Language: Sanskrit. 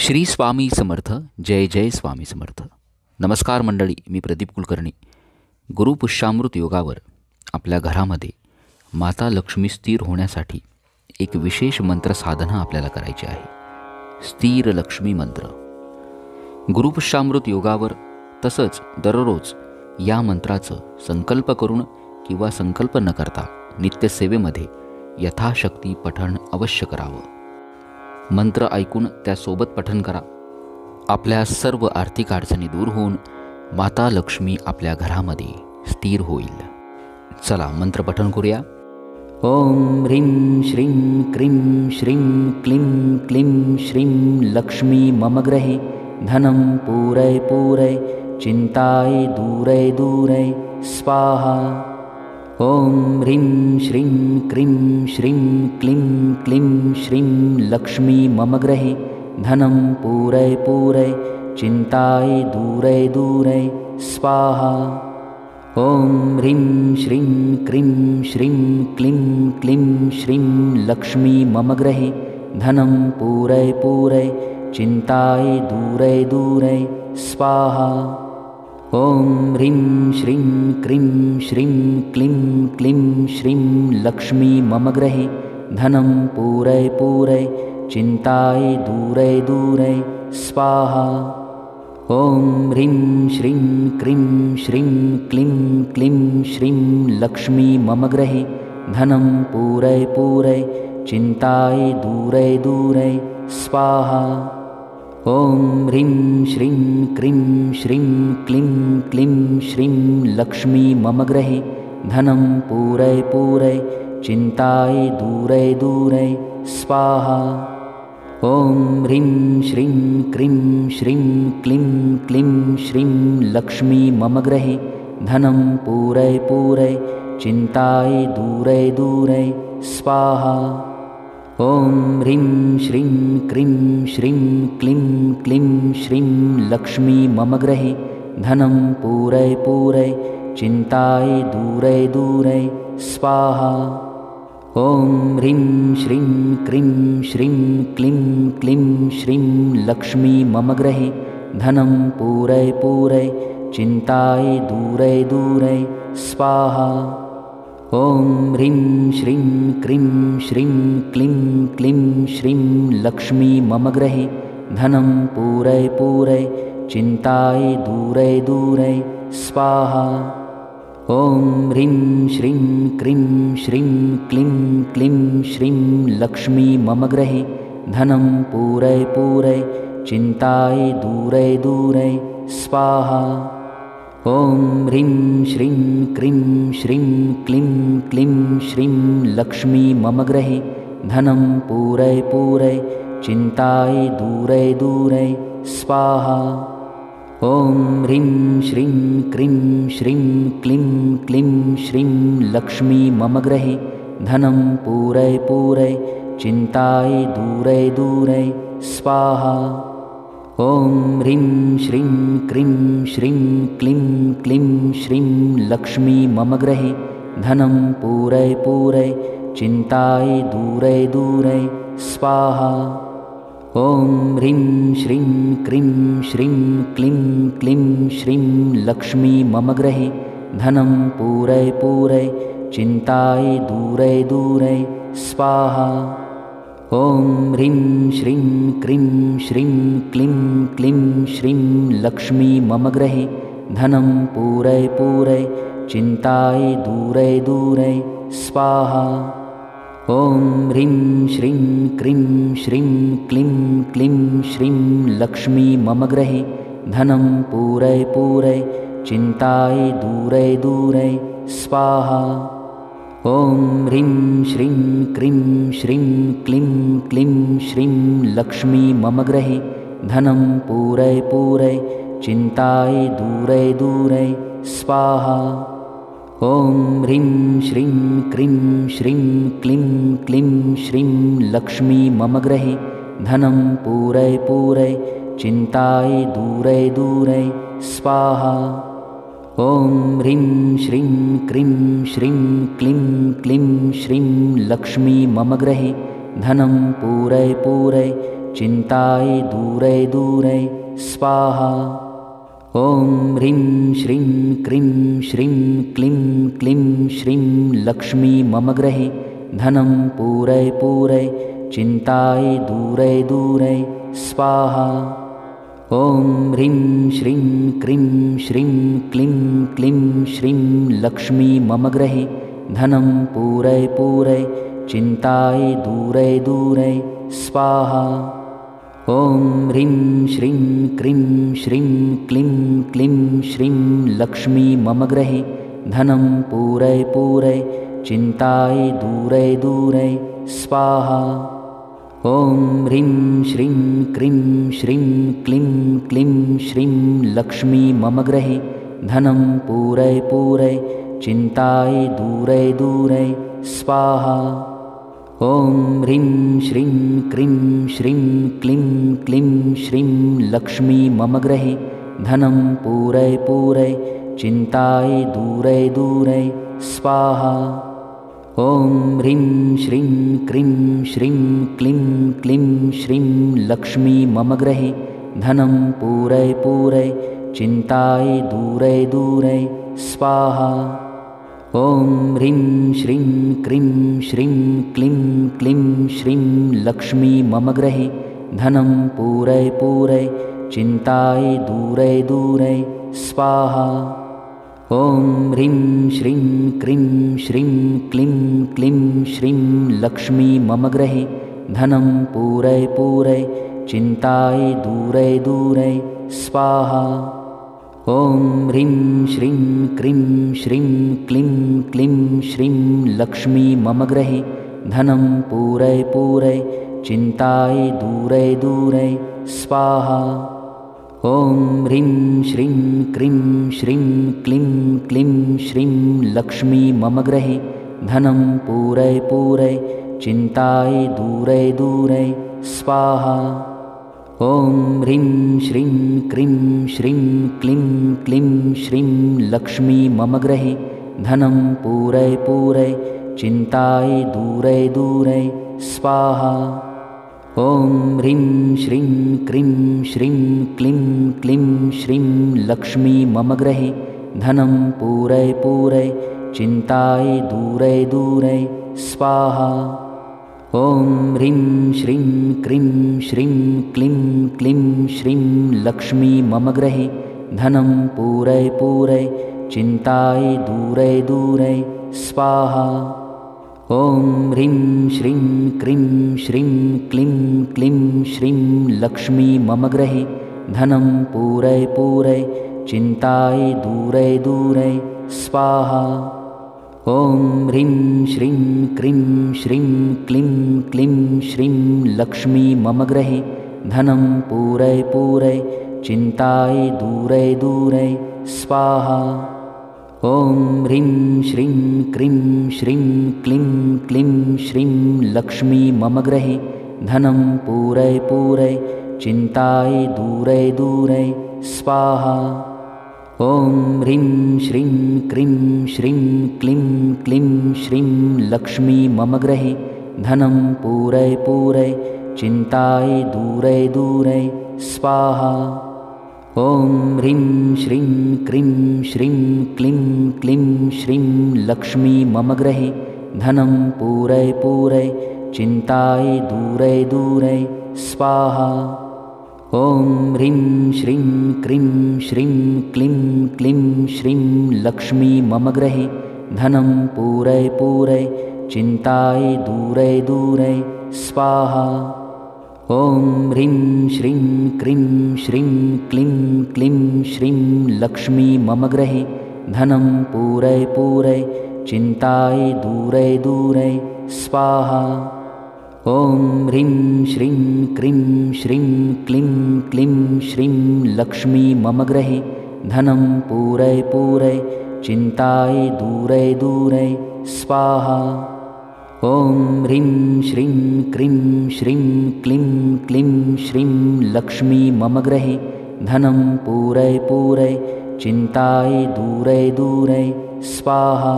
श्री स्वामी समर्थ. जय जय स्वामी समर्थ. नमस्कार मंडळी, मी प्रदीप कुलकर्णी. गुरुपुष्यामृत योगावर आपल्या घरामध्ये माता लक्ष्मी स्थिर होण्यासाठी एक विशेष मंत्र साधना आपल्याला करायची आहे. स्थिर लक्ष्मी मंत्र. गुरुपुष्यामृत योगावर तसंच दररोज या मंत्राचं संकल्प करून किंवा संकल्प न करता नित्यसेवेमध्ये यथाशक्ती पठण अवश्य करावं. मंत्र ऐकून त्यासोबत पठण करा. आपल्या सर्व आर्थिक अडचणी दूर होऊन माता लक्ष्मी आपल्या घरामध्ये स्थिर होईल. चला मंत्र पठण करूया. ओम ह्रीं श्रीं क्रीं श्रीं क्लीं क्लीं श्रीं लक्ष्मी मम गृहे धनं पूरय पूरय चिंताय दूरय दूरय स्वाहा. ओम ह्रीं श्रीं क्रीं श्रीं क्लीं क्लीं श्रीं लक्ष्मी मम गृहे धनं पूरय पूरय चिंताय दूरय दूरय स्वाहा. ओम ह्रीं श्रीं क्रीं श्रीं क्लीं क्लीं श्रीं लक्ष्मी मम गृहे धनं पूरय पूरय चिंताय दूरय दूरय स्वाहा. ओम ह्रीं श्रीं क्रीं श्रीं क्लीं क्लीं श्रीं लक्ष्मी मम गृहे धनं पूरय पूरय चिंताय दूरय दूरय स्वाहा. ओम ह्रीं श्रीं क्रीं श्रीं क्लीं क्लीं श्रीं लक्ष्मी मम गृहे धनं पूरय पूरय चिंताय दूरय दूरय स्वाहा. ओम ह्रीं श्रीं क्रीं श्रीं क्लीं क्लीं श्रीं लक्ष्मी मम गृहे धनं पूरय पूरय चिंताय दूरय दूरय स्वाहा. ओम ह्रीं श्रीं क्रीं श्रीं क्लीं क्लीं श्रीं लक्ष्मी मम गृहे धनं पूरय पूरय चिंताय दूरय दूरय स्वाहा. ओम ह्रीं श्रीं क्रीं श्रीं क्लीं क्लीं श्रीं लक्ष्मी मम गृहे धनं पूरय पूरय चिंताय दूरय दूरय स्वाहा. ओम ह्रीं श्रीं क्रीं श्रीं क्लीं क्लीं श्रीं लक्ष्मी मम गृहे धनं पूरय पूरय चिंताय दूरय दूरय स्वाहा. ओम ह्रीं श्रीं क्रीं श्रीं क्लीं क्लीं श्रीं लक्ष्मी मम गृहे धनं पूरय पूरय चिंताय दूरय दूरय स्वाहा. ओम ह्रीं श्रीं क्रीं श्रीं क्लीं क्लीं श्रीं लक्ष्मी मम गृहे धनं पूरय पूरय चिंताय दूरय दूरय स्वाहा. ओम ह्रीं श्रीं क्रीं श्रीं क्लीं क्लीं श्रीं लक्ष्मी मम गृहे धनं पूरय पूरय चिंताय दूरय दूरय स्वाहा. ओम ह्रीं श्रीं क्रीं श्रीं क्लीं क्लीं श्रीं लक्ष्मी मम गृहे धनं पूरय पूरय चिंताय दूरय दूरय स्वाहा. ओम ह्रीं श्रीं क्रीं श्रीं क्लीं क्लीं श्रीं लक्ष्मी मम गृहे धनं पूरय पूरय चिंताय दूरय दूरय स्वाहा. ओम ह्रीं श्रीं क्रीं श्रीं क्लीं क्लीं श्रीं लक्ष्मी मम गृहे धनं पूरय पूरय चिंताय दूरय दूरय स्वाहा. ओम ह्रीं श्रीं क्रीं श्रीं क्लीं क्लीं श्रीं लक्ष्मी मम गृहे धनं पूरय पूरय चिंताय दूरय दूरय स्वाहा. ओम ह्रीं श्रीं क्रीं श्रीं क्लीं क्लीं श्रीं लक्ष्मी मम गृहे धनं पूरय पूरय चिंताय दूरय दूरय स्वाहा. ओम ह्रीं श्रीं क्रीं श्रीं क्लीं क्लीं श्रीं लक्ष्मी मम गृहे धनं पूरय पूरय चिंताय दूरय दूरय स्वाहा. ओम ह्रीं श्रीं क्रीं श्रीं क्लीं क्लीं श्रीं लक्ष्मी मम गृहे धनं पूरय पूरय चिंताय दूरय दूरय स्वाहा. ओम ह्रीं श्रीं क्रीं श्रीं क्लीं क्लीं श्रीं लक्ष्मी मम गृहे धनं पूरय पूरय चिन्ताय दूरै दूरै स्वाहा। ॐ ह्रीं श्रीं क्रीं श्रीं क्लीं क्लीं श्रीं लक्ष्मी मम गृहे धनं पूरै पूरै चिन्ताय दूरै दूरै स्वाहा। ॐ ह्रीं श्रीं क्रीं श्रीं क्लीं क्लीं श्रीं लक्ष्मी मम गृहे धनं पूरै पूरै चिन्ताय दूरै दूरै स्वाहा। ॐ ह्रीं श्रीं क्रीं श्रीं क्लीं क्लीं श्रीं लक्ष्मी मम गृहे धनं पूरै पूरै चिन्ताय दूरै दूरै स्वाहा। ॐ ह्रीं श्रीं क्रीं श्रीं क्लीं क्लीं श्रीं लक्ष्मी मम गृहे धनं पूरै पूरै चिन्ताय दूरै दूरै स्वाहा। ॐ ह्रीं श्रीं क्रीं श्रीं क्लीं क्लीं श्रीं लक्ष्मी मम गृहे धनं पूरै पूरै चिन्ताय दूरै दूरै स्वाहा। ॐ ह्रीं श्रीं क्रीं श्रीं क्लीं क्लीं श्रीं लक्ष्मी मम गृहे धनं पूरै पूरै चिन्ताय दूरै दूरै स्वाहा। ॐ ह्रीं श्रीं क्रीं श्रीं क्लीं क्लीं श्रीं लक्ष्मी मम गृहे धनं पूरै पूरै चिन्ताय दूरै दूरै स्वाहा। ॐ ह्रीं श्रीं क्रीं श्रीं क्लीं क्लीं श्रीं लक्ष्मी मम गृहे धनं पूरै पूरै चिन्ताय दूरै दूरै स्वाहा। ॐ ह्रीं श्रीं क्रीं श्रीं क्लीं क्लीं श्रीं लक्ष्मी मम गृहे धनं पूरै पूरै चिन्ताय दूरै दूरै स्वाहा। ॐ ह्रीं श्रीं क्रीं श्रीं क्लीं क्लीं श्रीं लक्ष्मी मम गृहे धनं पूरै पूरै चिन्ताय दूरै दूरै स्वाहा। ॐ ह्रीं श्रीं क्रीं श्रीं क्लीं क्लीं श्रीं लक्ष्मी मम गृहे धनं पूरै पूरै चिन्ताय दूरै दूरै स्वाहा। ॐ ह्रीं श्रीं क्रीं श्रीं क्लीं क्लीं श्रीं लक्ष्मी मम गृहे धनं पूरै पूरै चिन्ताय दूरै दूरै स्वाहा। ॐ ह्रीं श्रीं क्रीं श्रीं क्लीं क्लीं श्रीं लक्ष्मी मम गृहे धनं पूरै पूरै चिन्ताय दूरै दूरै स्वाहा। ॐ ह्रीं श्रीं क्रीं श्रीं क्लीं क्लीं श्रीं लक्ष्मी मम गृहे धनं पूरै पूरै चिन्ताय दूरै दूरै स्वाहा। ॐ ह्रीं श्रीं क्रीं श्रीं क्लीं क्लीं श्रीं लक्ष्मी मम गृहे धनं पूरै पूरै चिन्ताय दूरै दूरै स्वाहा। ॐ ह्रीं श्रीं क्रीं श्रीं क्लीं क्लीं श्रीं लक्ष्मी मम गृहे धनं पूरै पूरै चिन्ताय दूरै दूरै स्वाहा। ॐ ह्रीं श्रीं क्रीं श्रीं क्लीं क्लीं श्रीं लक्ष्मी मम गृहे धनं पूरै पूरै चिन्ताय दूरै दूरै स्वाहा। ॐ ह्रीं श्रीं क्रीं श्रीं क्लीं क्लीं श्रीं लक्ष्मी मम गृहे धनं पूरै पूरै चिन्ताय दूरै दूरै स्वाहा। ॐ ह्रीं श्रीं क्रीं श्रीं क्लीं क्लीं श्रीं लक्ष्मी मम गृहे धनं पूरै पूरै चिन्ताय दूरै दूरै स्वाहा। ॐ ह्रीं श्रीं क्रीं श्रीं क्लीं क्लीं श्रीं लक्ष्मी मम गृहे धनं पूरै पूरै चिन्ताय दूरै दूरै स्वाहा। ॐ ह्रीं श्रीं क्रीं श्रीं क्लीं क्लीं श्रीं लक्ष्मी मम गृहे धनं पूरै पूरै चिन्ताय दूरै दूरै स्वाहा। ॐ ह्रीं श्रीं क्रीं श्रीं क्लीं क्लीं श्रीं लक्ष्मी मम गृहे धनं पूरै पूरै चिन्ताय दूरै दूरै स्वाहा।